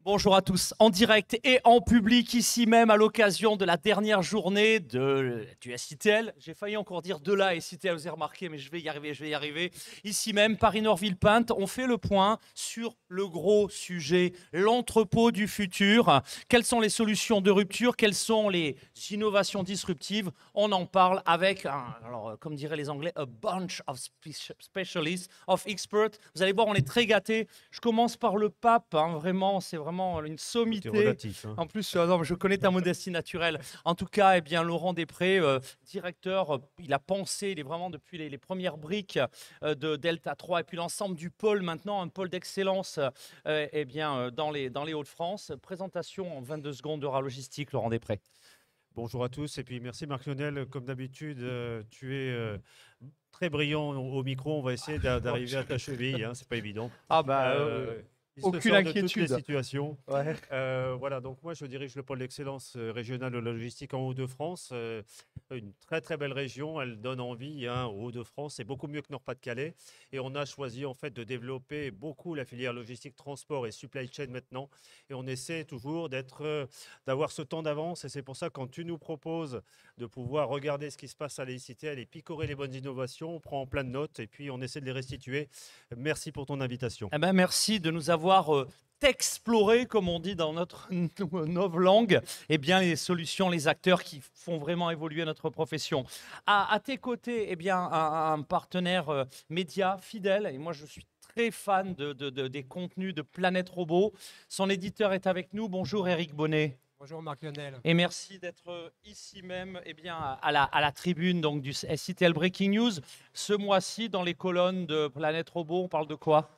Bonjour à tous, en direct et en public, ici même, à l'occasion de la dernière journée du SITL. J'ai failli encore dire de la SITL, vous avez remarqué, mais je vais y arriver. Ici même, Paris-Nord-Villepinte, on fait le point sur le gros sujet, l'entrepôt du futur. Quelles sont les solutions de rupture? Quelles sont les innovations disruptives? On en parle avec, alors, comme diraient les Anglais, a bunch of specialists, of experts. Vous allez voir, on est très gâtés. Je commence par le pape, vraiment, c'est vraiment une Tout est sommité. relatif. En plus, non, je connais ta modestie naturelle. En tout cas, eh bien, Laurent Després, directeur, il a pensé, il est vraiment depuis les premières briques de Delta 3 et puis l'ensemble du pôle maintenant, un pôle d'excellence eh bien, dans les Hauts-de-France. Présentation en 22 secondes de Logistique, Laurent Després. Bonjour à tous et puis merci Marc-Lionel. Comme d'habitude, tu es très brillant au micro. On va essayer d'arriver à ta cheville, hein, c'est pas évident. Ah bah, Il se aucune sort de toutes les inquiétude. situations. Ouais. Voilà, donc moi je dirige le pôle d'excellence régional de la logistique en Hauts-de-France. Une très très belle région, elle donne envie hein, aux Hauts-de-France, c'est beaucoup mieux que Nord-Pas-de-Calais. Et on a choisi en fait de développer beaucoup la filière logistique, transport et supply chain maintenant. Et on essaie toujours d'avoir ce temps d'avance. Et c'est pour ça quand tu nous proposes de pouvoir regarder ce qui se passe à l'ICTL et picorer les bonnes innovations, on prend en plein de notes et puis on essaie de les restituer. Merci pour ton invitation. Eh ben, merci de nous avoir exploré, comme on dit dans notre novlangue, eh bien, les solutions, les acteurs qui font vraiment évoluer notre profession. À tes côtés, eh bien, un partenaire média fidèle, et moi je suis très fan des contenus de Planète Robot. Son éditeur est avec nous. Bonjour Eric Bonnet. Bonjour Marc-Lionel. Et merci d'être ici même eh bien, à la tribune donc, du SITL Breaking News. Ce mois-ci, dans les colonnes de Planète Robot, on parle de quoi?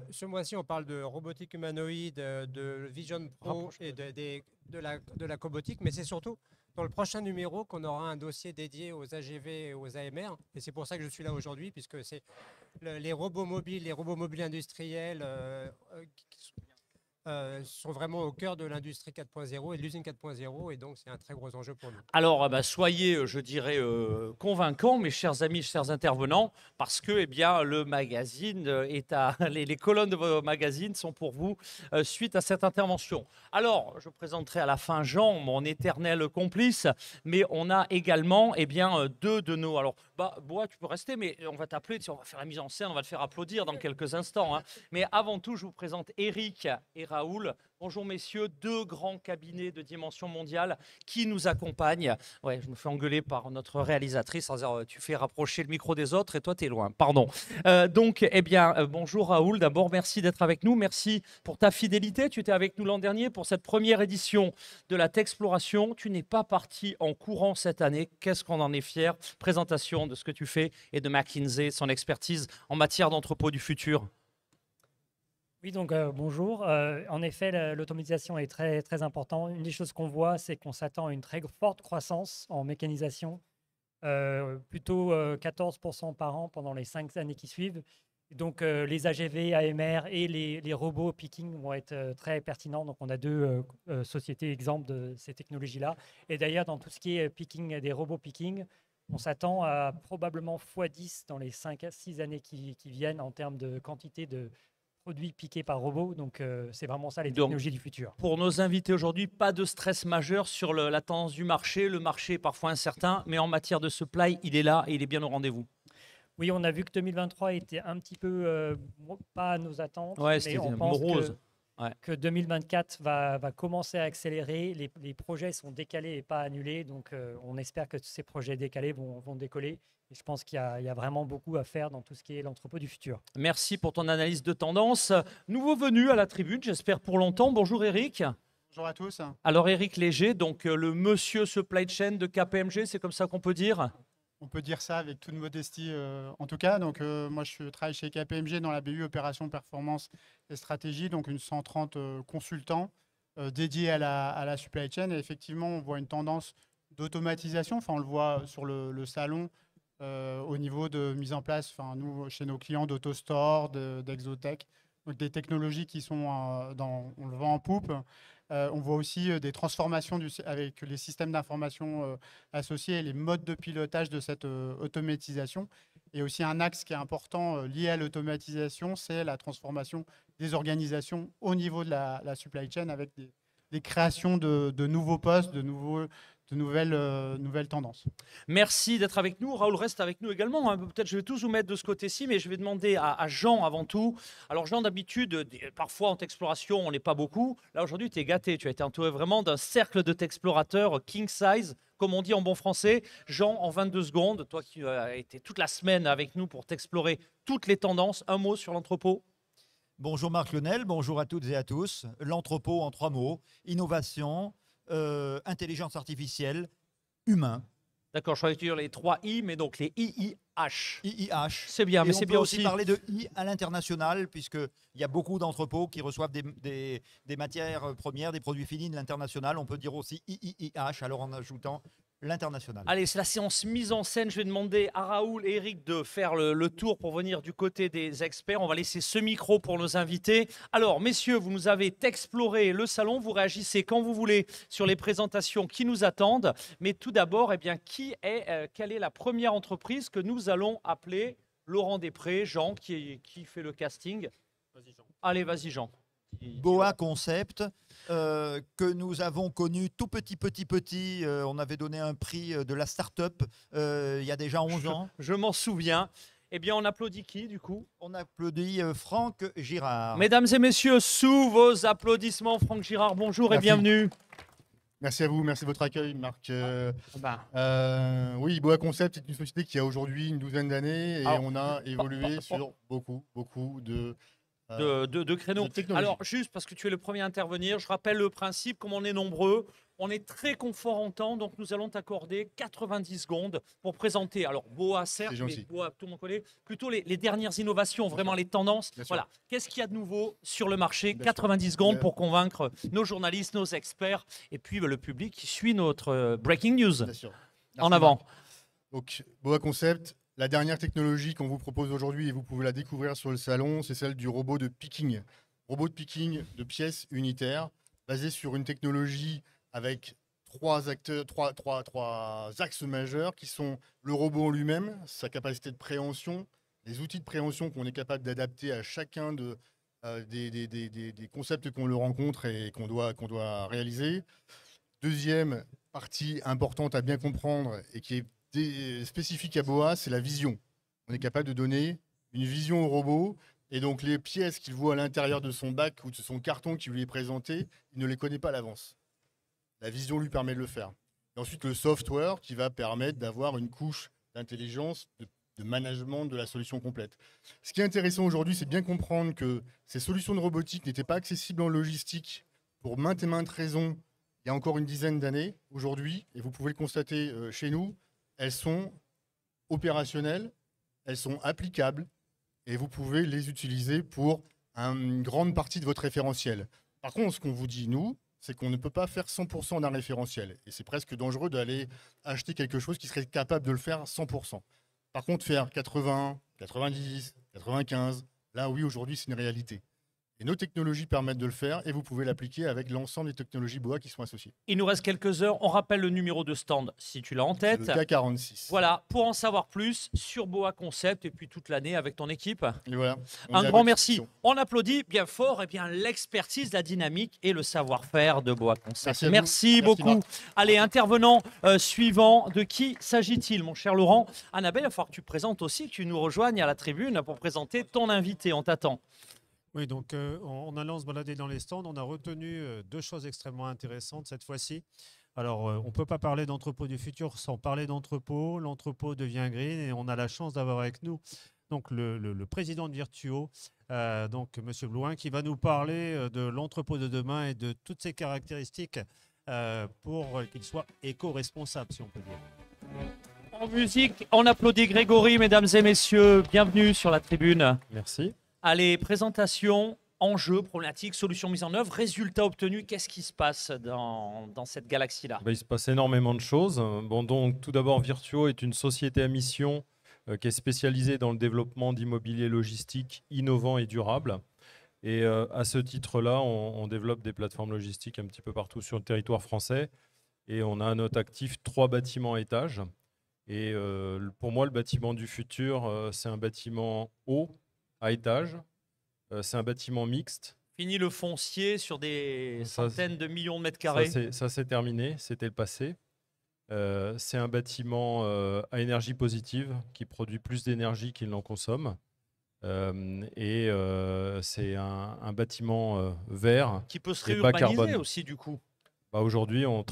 Ce mois-ci, on parle de robotique humanoïde, de Vision Pro et de la cobotique, mais c'est surtout dans le prochain numéro qu'on aura un dossier dédié aux AGV et aux AMR. Et c'est pour ça que je suis là aujourd'hui, puisque c'est les robots mobiles industriels sont vraiment au cœur de l'industrie 4.0 et de l'usine 4.0, et donc c'est un très gros enjeu pour nous. Alors, soyez, je dirais, convaincants, mes chers amis, chers intervenants, parce que eh bien, le magazine les colonnes de vos magazines sont pour vous suite à cette intervention. Alors, je présenterai à la fin Jean, mon éternel complice, mais on a également eh bien, deux de nos... Alors, Bois, tu peux rester, mais on va t'appeler, on va faire la mise en scène, on va le faire applaudir dans quelques instants. Hein. Mais avant tout, je vous présente Eric et Raoul. Bonjour messieurs, deux grands cabinets de dimension mondiale qui nous accompagnent. Ouais, je me fais engueuler par notre réalisatrice en disant tu fais rapprocher le micro des autres et toi tu es loin. Pardon. Donc, eh bien, bonjour Raoul. D'abord, merci d'être avec nous. Merci pour ta fidélité. Tu étais avec nous l'an dernier pour cette première édition de la Texploration. Tu n'es pas parti en courant cette année. Qu'est-ce qu'on en est fier. Présentation de ce que tu fais et de McKinsey, son expertise en matière d'entrepôt du futur. Oui, donc bonjour. En effet, l'automatisation est très, très importante. Une des choses qu'on voit, c'est qu'on s'attend à une très forte croissance en mécanisation, plutôt 14% par an pendant les 5 années qui suivent. Donc les AGV, AMR et les robots picking vont être très pertinents. Donc on a deux sociétés exemples de ces technologies-là. Et d'ailleurs, dans tout ce qui est picking, des robots picking, on s'attend à probablement x10 dans les 5 à 6 années qui viennent en termes de quantité de produits piqués par robot. Donc, c'est vraiment ça les technologies du futur. Pour nos invités aujourd'hui, pas de stress majeur sur la tendance du marché. Le marché est parfois incertain, mais en matière de supply, il est là et il est bien au rendez-vous. Oui, on a vu que 2023 était un petit peu pas à nos attentes, ouais, mais on pense que 2024 va commencer à accélérer. Les projets sont décalés et pas annulés, donc on espère que ces projets décalés vont décoller. Et je pense qu'il y a vraiment beaucoup à faire dans tout ce qui est l'entrepôt du futur. Merci pour ton analyse de tendance. Nouveau venu à la tribune, j'espère pour longtemps. Bonjour Eric. Bonjour à tous. Alors Eric Léger, donc le monsieur supply chain de KPMG, c'est comme ça qu'on peut dire? On peut dire ça avec toute modestie en tout cas. Donc, moi, je travaille chez KPMG dans la BU Opération Performance et Stratégie, donc une 130 consultants dédiés à la supply chain. Et effectivement, on voit une tendance d'automatisation. Enfin, on le voit sur le salon au niveau de mise en place, nous, chez nos clients d'AutoStore, d'Exotech, donc des technologies qui sont, on le vend en poupe. On voit aussi des transformations avec les systèmes d'information associés et les modes de pilotage de cette automatisation. Et aussi un axe qui est important lié à l'automatisation, c'est la transformation des organisations au niveau de la supply chain avec des créations de nouveaux postes, de nouvelles tendances. Merci d'être avec nous. Raoul reste avec nous également, hein. Peut-être je vais tous vous mettre de ce côté-ci, mais je vais demander à Jean avant tout. Alors Jean, d'habitude, parfois en exploration, on n'est pas beaucoup. Là aujourd'hui, tu es gâté. Tu as été entouré vraiment d'un cercle de t'explorateurs king size, comme on dit en bon français. Jean, en 22 secondes, toi qui as été toute la semaine avec nous pour t'explorer toutes les tendances, un mot sur l'entrepôt. Bonjour Marc Lionel, bonjour à toutes et à tous. L'entrepôt en 3 mots, innovation, intelligence artificielle, humain. D'accord, je croyais dire les 3 I, mais donc les IIH. IIH. C'est bien, mais c'est bien aussi. On peut aussi parler de I à l'international, puisqu'il y a beaucoup d'entrepôts qui reçoivent des matières premières, des produits finis de l'international. On peut dire aussi IIH, alors en ajoutant l'international. Allez, c'est la séance mise en scène. Je vais demander à Raoul et Eric de faire le tour pour venir du côté des experts. On va laisser ce micro pour nos invités. Alors, messieurs, vous nous avez exploré le salon. Vous réagissez quand vous voulez sur les présentations qui nous attendent. Mais tout d'abord, eh bien, quelle est la première entreprise que nous allons appeler Laurent Després, Jean, qui fait le casting? Vas-y, Jean. Allez, vas-y, Jean. Boa Concept, que nous avons connu tout petit. On avait donné un prix de la start-up il y a déjà 11 ans. Je m'en souviens. Eh bien, on applaudit qui, du coup? On applaudit Franck Girard. Mesdames et messieurs, sous vos applaudissements, Franck Girard, bonjour Merci. et bienvenue. Merci à vous, merci de votre accueil, Marc. Oui, Boa Concept est une société qui a aujourd'hui une douzaine d'années et Alors, on a évolué sur beaucoup de créneaux. de technologie. Alors, juste parce que tu es le premier à intervenir, je rappelle le principe, comme on est nombreux, on est très confort en temps, donc nous allons t'accorder 90 secondes pour présenter, alors Boa certes, C'est mais gentil. Boa, tout le monde connaît, plutôt les dernières innovations, vraiment les tendances. Bien sûr. Voilà, qu'est-ce qu'il y a de nouveau sur le marché? Bien sûr. 90 secondes Bien. pour convaincre nos journalistes, nos experts, et puis le public qui suit notre breaking news. Bien sûr. En Merci, avant. Marc. Donc, Boa Concept, la dernière technologie qu'on vous propose aujourd'hui et vous pouvez la découvrir sur le salon, c'est celle du robot de picking. Robot de picking de pièces unitaires, basé sur une technologie avec trois axes majeurs qui sont le robot en lui-même, sa capacité de préhension, les outils de préhension qu'on est capable d'adapter à chacun des concepts qu'on le rencontre et qu'on doit réaliser. Deuxième partie importante à bien comprendre et qui est spécifique à Boa, c'est la vision. On est capable de donner une vision au robot et donc les pièces qu'il voit à l'intérieur de son bac ou de son carton qui lui est présenté, il ne les connaît pas à l'avance. La vision lui permet de le faire. Et ensuite, le software qui va permettre d'avoir une couche d'intelligence, de management de la solution complète. Ce qui est intéressant aujourd'hui, c'est de bien comprendre que ces solutions de robotique n'étaient pas accessibles en logistique pour maintes et maintes raisons il y a encore une dizaine d'années. Aujourd'hui, et vous pouvez le constater chez nous, elles sont opérationnelles, elles sont applicables et vous pouvez les utiliser pour une grande partie de votre référentiel. Par contre, ce qu'on vous dit, nous, c'est qu'on ne peut pas faire 100% d'un référentiel. Et c'est presque dangereux d'aller acheter quelque chose qui serait capable de le faire 100%. Par contre, faire 80, 90, 95, là, oui, aujourd'hui, c'est une réalité. Et nos technologies permettent de le faire et vous pouvez l'appliquer avec l'ensemble des technologies Boa qui sont associées. Il nous reste quelques heures. On rappelle le numéro de stand si tu l'as en C'est tête. le K46. Voilà, pour en savoir plus sur Boa Concept et puis toute l'année avec ton équipe. Et voilà. On Un est à grand votre merci. disposition. On applaudit bien fort l'expertise, la dynamique et le savoir-faire de Boa Concept. Merci à vous. Merci Merci, beaucoup. Marc. Allez, intervenant suivant, de qui s'agit-il, mon cher Laurent? Annabelle, il va falloir que tu te présentes aussi, que tu nous rejoignes à la tribune pour présenter ton invité. On t'attend. Oui, donc en allant se balader dans les stands, on a retenu deux choses extrêmement intéressantes cette fois-ci. Alors, on ne peut pas parler d'entrepôt du futur sans parler d'entrepôt. L'entrepôt devient green et on a la chance d'avoir avec nous donc, le président de Virtuo, donc Monsieur Blouin, qui va nous parler de l'entrepôt de demain et de toutes ses caractéristiques pour qu'il soit éco-responsable, si on peut dire. En musique, on applaudit Grégory, mesdames et messieurs. Bienvenue sur la tribune. Merci. Allez, présentation, enjeux, problématiques, solutions mises en œuvre, résultats obtenus. Qu'est-ce qui se passe dans cette galaxie-là? Il se passe énormément de choses. Bon, donc, tout d'abord, Virtuo est une société à mission qui est spécialisée dans le développement d'immobilier logistique innovant et durable. Et à ce titre-là, on développe des plateformes logistiques un petit peu partout sur le territoire français. Et on a à notre actif 3 bâtiments à étages. Et pour moi, le bâtiment du futur, c'est un bâtiment haut, à étage. C'est un bâtiment mixte. Fini le foncier sur des Ça, centaines de millions de mètres carrés. Ça, c'est terminé, c'était le passé. C'est un bâtiment à énergie positive qui produit plus d'énergie qu'il n'en consomme. C'est un bâtiment vert. Qui peut se et bas réurbaniser carbone. aussi, du coup. Bah, aujourd'hui, on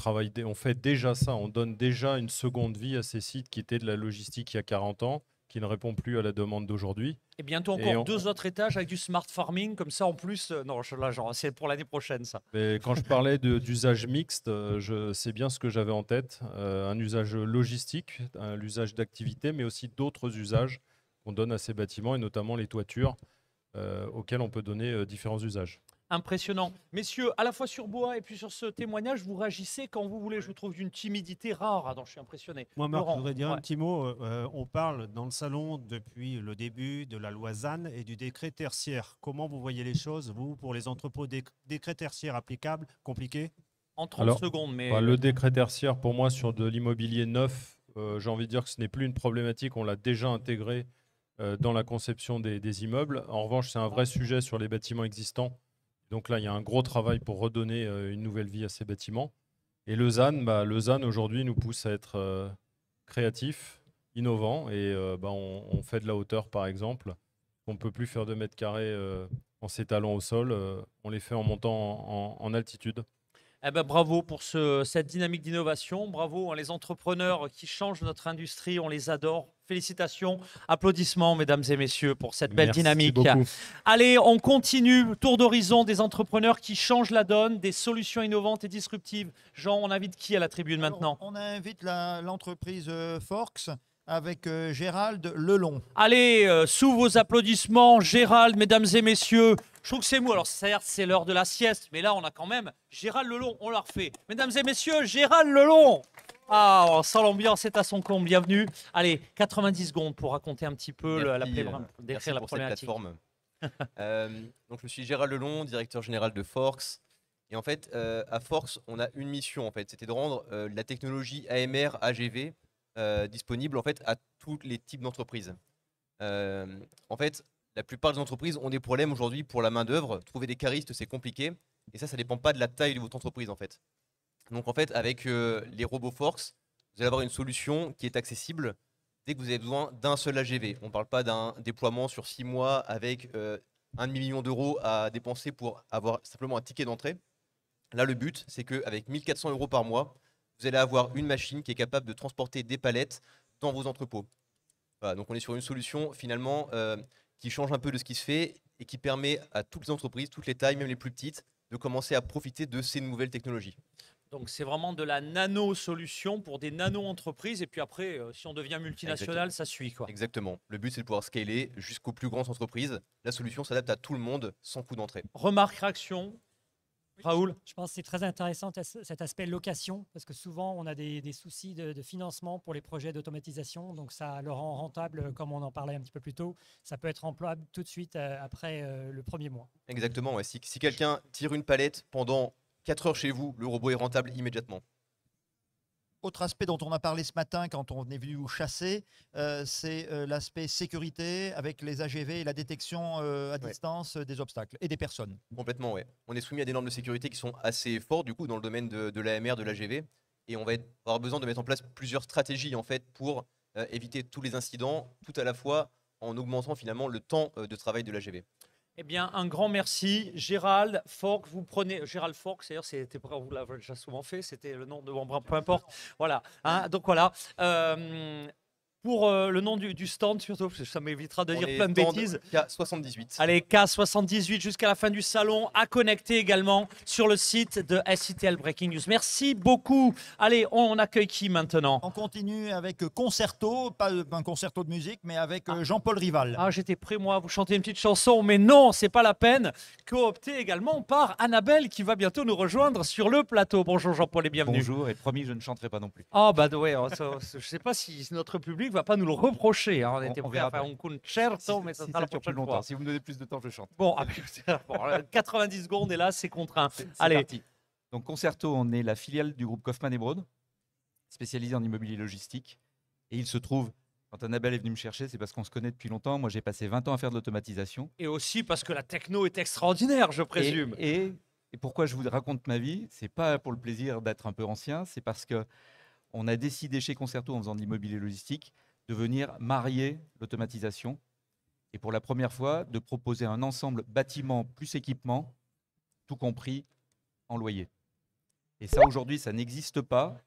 fait déjà ça. On donne déjà une seconde vie à ces sites qui étaient de la logistique il y a 40 ans, qui ne répond plus à la demande d'aujourd'hui. Et bientôt encore 2 autres étages avec du smart farming, comme ça en plus. Non, là, genre, c'est pour l'année prochaine, ça. Mais quand je parlais d'usage mixte, c'est bien ce que j'avais en tête. Un usage logistique, l'usage d'activité, mais aussi d'autres usages qu'on donne à ces bâtiments, et notamment les toitures, auxquelles on peut donner différents usages. Impressionnant. Messieurs, à la fois sur Boa et puis sur ce témoignage, vous réagissez quand vous voulez. Je vous trouve d'une timidité rare. Ah non, je suis impressionné. Moi, Marc, je Laurent, voudrais dire ouais. un petit mot. On parle dans le salon depuis le début de la loi ZAN et du décret tertiaire. Comment vous voyez les choses, vous, pour les entrepôts décret tertiaire applicable, compliqué? En 30 secondes, mais... Le décret tertiaire, pour moi, sur de l'immobilier neuf, j'ai envie de dire que ce n'est plus une problématique. On l'a déjà intégré dans la conception des immeubles. En revanche, c'est un vrai sujet sur les bâtiments existants. Donc là, il y a un gros travail pour redonner une nouvelle vie à ces bâtiments. Et le ZAN aujourd'hui nous pousse à être créatifs, innovants. Et on fait de la hauteur, par exemple. On ne peut plus faire 2 mètres carrés en s'étalant au sol. On les fait en montant en altitude. Eh ben, bravo pour cette dynamique d'innovation. Bravo, les entrepreneurs qui changent notre industrie. On les adore. Félicitations, applaudissements, mesdames et messieurs, pour cette belle dynamique. Beaucoup. Allez, on continue. Tour d'horizon des entrepreneurs qui changent la donne, des solutions innovantes et disruptives. Jean, on invite qui à la tribune maintenant? On invite l'entreprise Forks avec Gérald Lelon. Allez, sous vos applaudissements, Gérald, mesdames et messieurs. Je trouve que c'est mou. Alors certes, c'est l'heure de la sieste, mais là, on a quand même Gérald Lelon. On la refait. Mesdames et messieurs, Gérald Lelon. Ah, on sent l'ambiance, c'est à son comble. Bienvenue. Allez, 90 secondes pour raconter un petit peu décrire la problématique. Donc, je suis Gérald Lelon, directeur général de Forks. Et en fait, à Forks, on a une mission. En fait, c'était de rendre la technologie AMR, AGV disponible en fait à tous les types d'entreprises. En fait, la plupart des entreprises ont des problèmes aujourd'hui pour la main d'œuvre. Trouver des caristes, c'est compliqué. Et ça dépend pas de la taille de votre entreprise en fait. Donc en fait, avec les robots Forks, vous allez avoir une solution qui est accessible dès que vous avez besoin d'un seul AGV. On ne parle pas d'un déploiement sur 6 mois avec 1 million d'euros à dépenser pour avoir simplement un ticket d'entrée. Là, le but, c'est qu'avec 1 400 euros par mois, vous allez avoir une machine qui est capable de transporter des palettes dans vos entrepôts. Voilà, donc on est sur une solution finalement qui change un peu de ce qui se fait et qui permet à toutes les entreprises, toutes les tailles, même les plus petites, de commencer à profiter de ces nouvelles technologies. Donc c'est vraiment de la nano-solution pour des nano-entreprises. Et puis après, si on devient multinational, ça suit, quoi. Exactement. Le but, c'est de pouvoir scaler jusqu'aux plus grandes entreprises. La solution s'adapte à tout le monde sans coût d'entrée. Remarque, réaction, Raoul? Je pense que c'est très intéressant cet aspect location, parce que souvent on a des soucis de financement pour les projets d'automatisation, donc ça le rend rentable, comme on en parlait un petit peu plus tôt. Ça peut être employable tout de suite après le premier mois. Exactement, ouais. Si quelqu'un tire une palette pendant 4 heures chez vous, le robot est rentable immédiatement. Autre aspect dont on a parlé ce matin quand on est venu vous chasser, c'est l'aspect sécurité avec les AGV et la détection à distance des obstacles et des personnes. Complètement, ouais. On est soumis à des normes de sécurité qui sont assez fortes du coup dans le domaine de l'AMR, de l'AGV, et on va avoir besoin de mettre en place plusieurs stratégies en fait pour éviter tous les incidents, tout à la fois en augmentant finalement le temps de travail de l'AGV. Eh bien, un grand merci. Gérald Forks, vous prenez... Gérald Forks, d'ailleurs, c'était on vous l'avez déjà souvent fait, c'était le nom de mon... Peu importe. Voilà. Hein, donc voilà. Pour le nom du stand, surtout, parce que ça m'évitera de dire plein de bêtises. K78. Allez, K78 jusqu'à la fin du salon, à connecter également sur le site de SITL Breaking News. Merci beaucoup. Allez, on accueille qui maintenant? On continue avec Concerto, pas un concerto de musique, mais avec Jean-Paul Rival. Ah, j'étais prêt, moi, à vous chanter une petite chanson, mais non, c'est pas la peine. Coopté également par Annabelle, qui va bientôt nous rejoindre sur le plateau. Bonjour Jean-Paul et bienvenue. Bonjour, et promis, je ne chanterai pas non plus. Ah, bah ouais, je sais pas si notre public va pas nous le reprocher. Hein. On était prêt à faire un concerto, mais ça sera la prochaine fois. Si vous me donnez plus de temps, je chante. Bon, 90 secondes et là, c'est contraint. Allez. Parti. Donc Concerto, on est la filiale du groupe Kaufmann & Broad, spécialisée en immobilier logistique. Et il se trouve, quand Annabelle est venue me chercher, c'est parce qu'on se connaît depuis longtemps. Moi, j'ai passé 20 ans à faire de l'automatisation. Et aussi parce que la techno est extraordinaire, je présume. Et pourquoi je vous raconte ma vie? C'est pas pour le plaisir d'être un peu ancien, c'est parce que on a décidé chez Concerto, en faisant de l'immobilier logistique, de venir marier l'automatisation et pour la première fois, de proposer un ensemble bâtiment plus équipement, tout compris en loyer. Et ça, aujourd'hui, ça n'existe pas.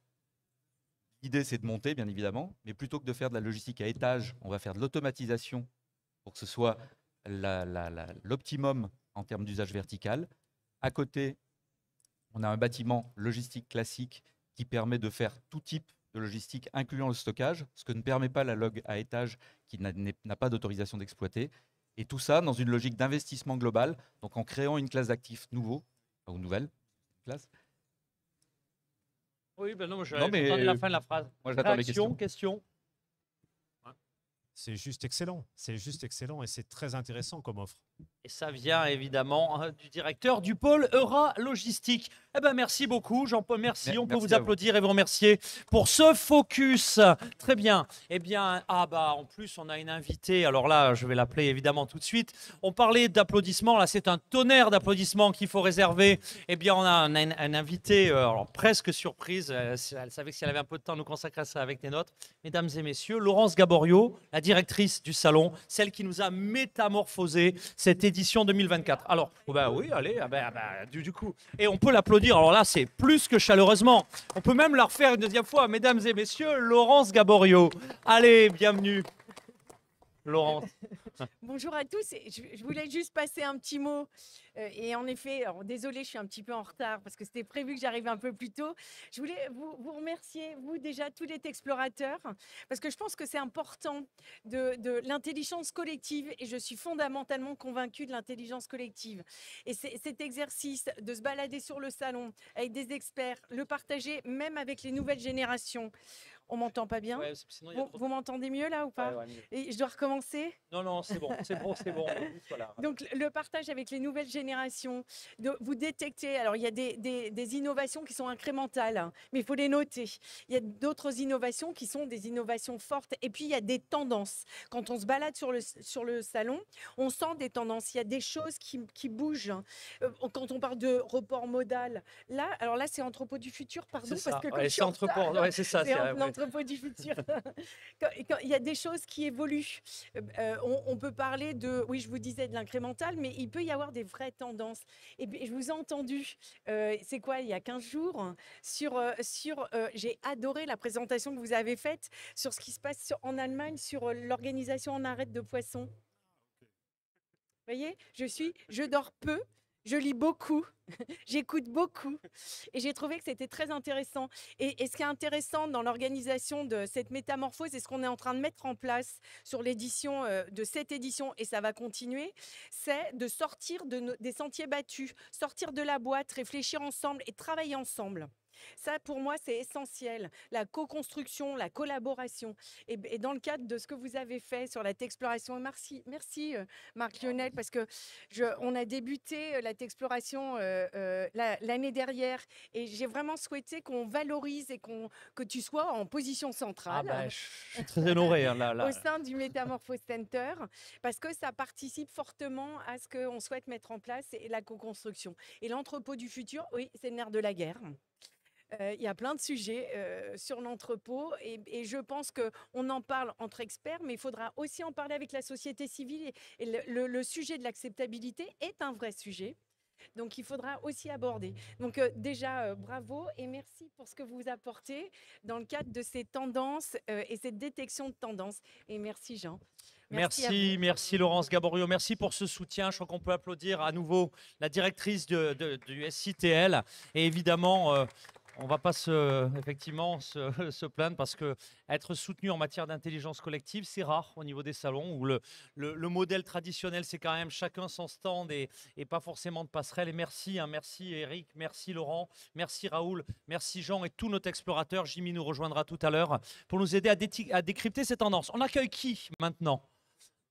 L'idée, c'est de monter, bien évidemment, mais plutôt que de faire de la logistique à étage, on va faire de l'automatisation pour que ce soit l'optimum en termes d'usage vertical. À côté, on a un bâtiment logistique classique qui permet de faire tout type de logistique, incluant le stockage, ce que ne permet pas la log à étage qui n'a pas d'autorisation d'exploiter. Et tout ça dans une logique d'investissement global, donc en créant une classe d'actifs nouveaux, ou nouvelle classe. Oui, ben non, Non, mais entendu la fin de la phrase. moi, j'attends les Réaction, questions. question. C'est juste excellent. C'est juste excellent et c'est très intéressant comme offre. Et ça vient évidemment du directeur du pôle Eura Logistique. Eh ben merci beaucoup, Jean-Paul. Merci. On peut Merci vous à vous. applaudir et vous remercier pour ce focus. Très bien. Eh bien, en plus, on a une invitée. Alors là, je vais l'appeler évidemment tout de suite. On parlait d'applaudissements. Là, c'est un tonnerre d'applaudissements qu'il faut réserver. Eh bien, on a un invité, alors presque surprise. Elle savait que si elle avait un peu de temps, nous consacrer à ça avec des notes. Mesdames et messieurs, Laurence Gaborio, la directrice du salon, celle qui nous a métamorphosé cette édition 2024. Alors, oui, allez, du coup. Et on peut l'applaudir. Alors là, c'est plus que chaleureusement. On peut même la refaire une deuxième fois. Mesdames et messieurs, Laurence Gaborio. Allez, bienvenue. Laurence. Bonjour à tous. Je voulais juste passer un petit mot. Et en effet, désolée, je suis un petit peu en retard parce que c'était prévu que j'arrive un peu plus tôt. Je voulais vous remercier, vous déjà, tous les explorateurs, parce que je pense que c'est important de l'intelligence collective et je suis fondamentalement convaincue de l'intelligence collective. Et cet exercice de se balader sur le salon avec des experts, le partager même avec les nouvelles générations. On m'entend pas bien? Ouais, sinon, il y a trop de- Vous m'entendez mieux là ou pas? Ouais, mieux. Et je dois recommencer? Non, c'est bon. Voilà. Donc, le partage avec les nouvelles générations, vous détectez, alors il y a des innovations qui sont incrémentales, hein, mais il faut les noter. Il y a d'autres innovations qui sont des innovations fortes. Et puis, il y a des tendances. Quand on se balade sur le salon, on sent des tendances. Il y a des choses qui bougent. Quand on parle de report modal, alors là, c'est Entrepôt du futur, pardon, C'est ça. parce que comme Ouais, je suis c'est en Entrepôt, retard, ouais, c'est ça, c'est c'est vrai, ouais. l'Entrepôt du futur. Il y a des choses qui évoluent. On peut parler oui, je vous disais de l'incrémental, mais il peut y avoir des vraies tendances. Et je vous ai entendu, c'est quoi, il y a 15 jours, j'ai adoré la présentation que vous avez faite sur ce qui se passe en Allemagne, sur l'organisation en arrêt de poissons. Vous voyez, je dors peu. Je lis beaucoup, j'écoute beaucoup et j'ai trouvé que c'était très intéressant. Et ce qui est intéressant dans l'organisation de cette métamorphose et ce qu'on est en train de mettre en place sur l'édition de cette édition, et ça va continuer, c'est de sortir des sentiers battus, sortir de la boîte, réfléchir ensemble et travailler ensemble. Ça, pour moi, c'est essentiel. La co-construction, la collaboration. Et dans le cadre de ce que vous avez fait sur la Texploration, merci Marc Lionel, parce que on a débuté la Texploration l'année dernière et j'ai vraiment souhaité qu'on valorise et que tu sois en position centrale. Je suis très honoré. Là. Au sein du Métamorphose Center, parce que ça participe fortement à ce qu'on souhaite mettre en place et la co-construction. Et l'entrepôt du futur, oui, c'est le nerf de la guerre. Il y a plein de sujets sur l'entrepôt et je pense qu'on en parle entre experts, mais il faudra aussi en parler avec la société civile et le sujet de l'acceptabilité est un vrai sujet. Donc, il faudra aussi aborder. Donc, déjà, bravo et merci pour ce que vous apportez dans le cadre de ces tendances et cette détection de tendances. Et merci, Jean. Merci Laurence Gaborio. Merci pour ce soutien. Je crois qu'on peut applaudir à nouveau la directrice du SITL. Et évidemment, on ne va pas se plaindre parce que être soutenu en matière d'intelligence collective, c'est rare au niveau des salons où le modèle traditionnel, c'est quand même chacun son stand et pas forcément de passerelle. Et merci Eric, merci Laurent, merci Raoul, merci Jean et tous nos explorateurs. Jimmy nous rejoindra tout à l'heure pour nous aider à décrypter ces tendances. On accueille qui maintenant?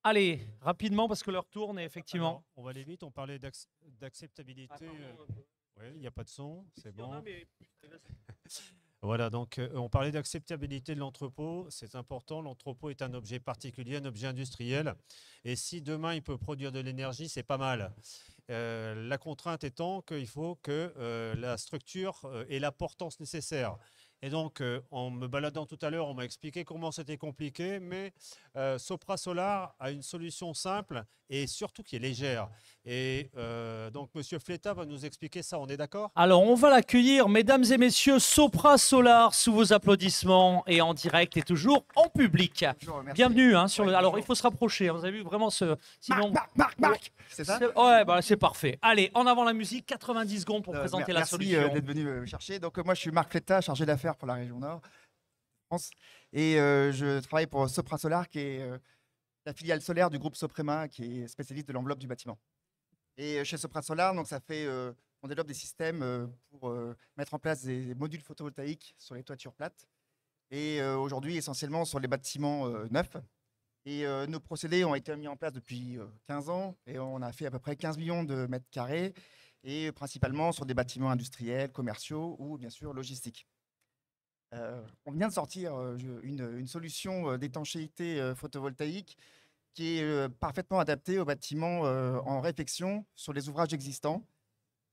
Allez, rapidement parce que l'heure tourne et effectivement. Alors, on va aller vite, on parlait d'acceptabilité. Oui, il n'y a pas de son, c'est bon. Voilà, donc on parlait d'acceptabilité de l'entrepôt, c'est important. L'entrepôt est un objet particulier, un objet industriel. Et si demain il peut produire de l'énergie, c'est pas mal. La contrainte étant qu'il faut que la structure ait la portance nécessaire. Et donc, en me baladant tout à l'heure, on m'a expliqué comment c'était compliqué, mais Sopra Solar a une solution simple et surtout qui est légère. Et donc, Monsieur Fleta va nous expliquer ça, on est d'accord? Alors, on va l'accueillir, mesdames et messieurs, Sopra Solar, sous vos applaudissements et en direct et toujours en public. Bonjour, merci. Bienvenue. Hein, sur Ouais, le... Alors, bonjour. il faut se rapprocher. Hein, vous avez vu vraiment ce. Sinon... Marc, c'est ça? Ouais, bah, c'est parfait. Allez, en avant la musique, 90 secondes pour présenter la Merci solution. d'être venu me chercher. Donc, moi, je suis Marc Fleta, chargé d'affaires pour la région Nord de France. Et je travaille pour Sopra Solar, qui est la filiale solaire du groupe Soprema, qui est spécialiste de l'enveloppe du bâtiment. Et chez Sopra Solar, donc, on développe des systèmes pour mettre en place des modules photovoltaïques sur les toitures plates. Et aujourd'hui, essentiellement sur les bâtiments neufs. Et nos procédés ont été mis en place depuis 15 ans. Et on a fait à peu près 15 millions de mètres carrés. Et principalement sur des bâtiments industriels, commerciaux ou bien sûr logistiques. On vient de sortir une solution d'étanchéité photovoltaïque qui est parfaitement adaptée aux bâtiments en réfection sur les ouvrages existants.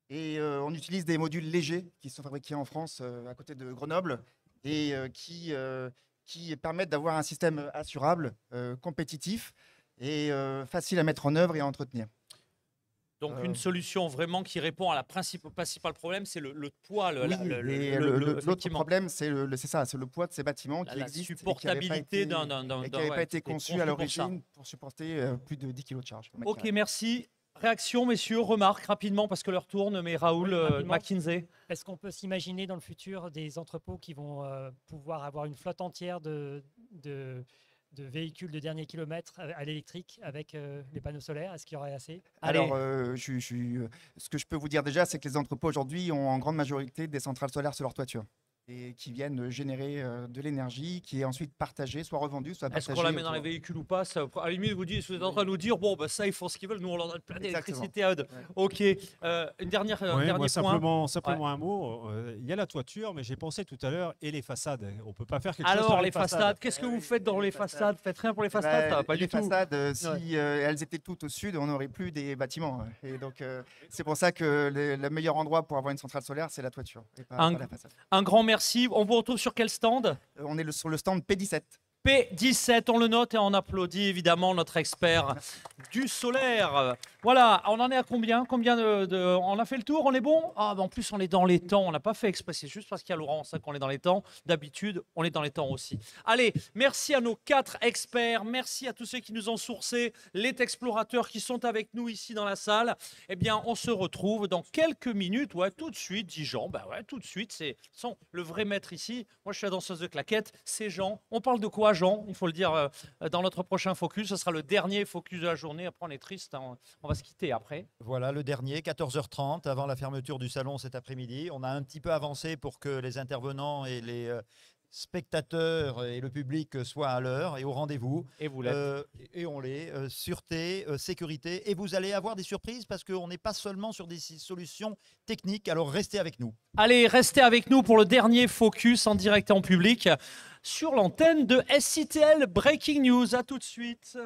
Et on utilise des modules légers qui sont fabriqués en France à côté de Grenoble et qui permettent d'avoir un système assurable, compétitif et facile à mettre en œuvre et à entretenir. Donc, une solution vraiment qui répond à la principal problème, c'est le poids. L'autre problème, c'est le poids de ces bâtiments qui la existent supportabilité et qui n'avaient pas été conçus à l'origine pour supporter plus de 10 kg de charge. Ok, merci. Réaction, messieurs, remarques rapidement parce que l'heure tourne, mais Raoul, McKinsey. Est-ce qu'on peut s'imaginer dans le futur des entrepôts qui vont pouvoir avoir une flotte entière de véhicules de dernier kilomètre à l'électrique avec les panneaux solaires? Est-ce qu'il y aurait assez? Alors, ce que je peux vous dire déjà, c'est que les entrepôts aujourd'hui ont en grande majorité des centrales solaires sur leur toiture et qui viennent générer de l'énergie qui est ensuite partagée, soit revendue, soit partagée. Est-ce qu'on la met dans les véhicules ou pas? Ça, à la limite, vous êtes en train de nous dire, bon, bah, ça, ils font ce qu'ils veulent, nous, on leur donne plein d'électricité à eux. Ok, une dernière, dernier moi, point. simplement un mot. Il y a la toiture, mais j'ai pensé tout à l'heure, et les façades. On ne peut pas faire quelque chose Alors, sur les façades, qu'est-ce que vous faites dans les façades? Faites rien pour les façades? Pas les du tout. façades, si elles étaient toutes au sud, on n'aurait plus des bâtiments. Et donc, c'est pour ça que le meilleur endroit pour avoir une centrale solaire, c'est la toiture, et pas la façade. Un grand merci. On vous retrouve sur quel stand? On est sur le stand P17. P17, on le note et on applaudit évidemment notre expert du solaire. Voilà, on en est à combien? On a fait le tour, on est bon? Ah, bah en plus on est dans les temps, on n'a pas fait exprès, c'est juste parce qu'il y a Laurent ça qu'on est dans les temps. D'habitude, on est dans les temps aussi. Allez, merci à nos 4 experts, merci à tous ceux qui nous ont sourcés, les explorateurs qui sont avec nous ici dans la salle. Eh bien, on se retrouve dans quelques minutes, ouais, tout de suite, dit Jean. Bah ouais, tout de suite, c'est le vrai maître ici. Moi, je suis la danseuse de claquettes, c'est Jean. On parle de quoi, Jean? Il faut le dire dans notre prochain focus. Ce sera le dernier focus de la journée. Après, on est triste. Hein. On va se quitter après. Voilà, le dernier, 14h30, avant la fermeture du salon cet après-midi. On a un petit peu avancé pour que les intervenants et les spectateurs et le public soient à l'heure et au rendez-vous. Et vous l'êtes. Et on l'est. Sûreté, sécurité. Et vous allez avoir des surprises parce qu'on n'est pas seulement sur des solutions techniques. Alors, restez avec nous. Allez, restez avec nous pour le dernier focus en direct et en public sur l'antenne de SITL Breaking News. À tout de suite.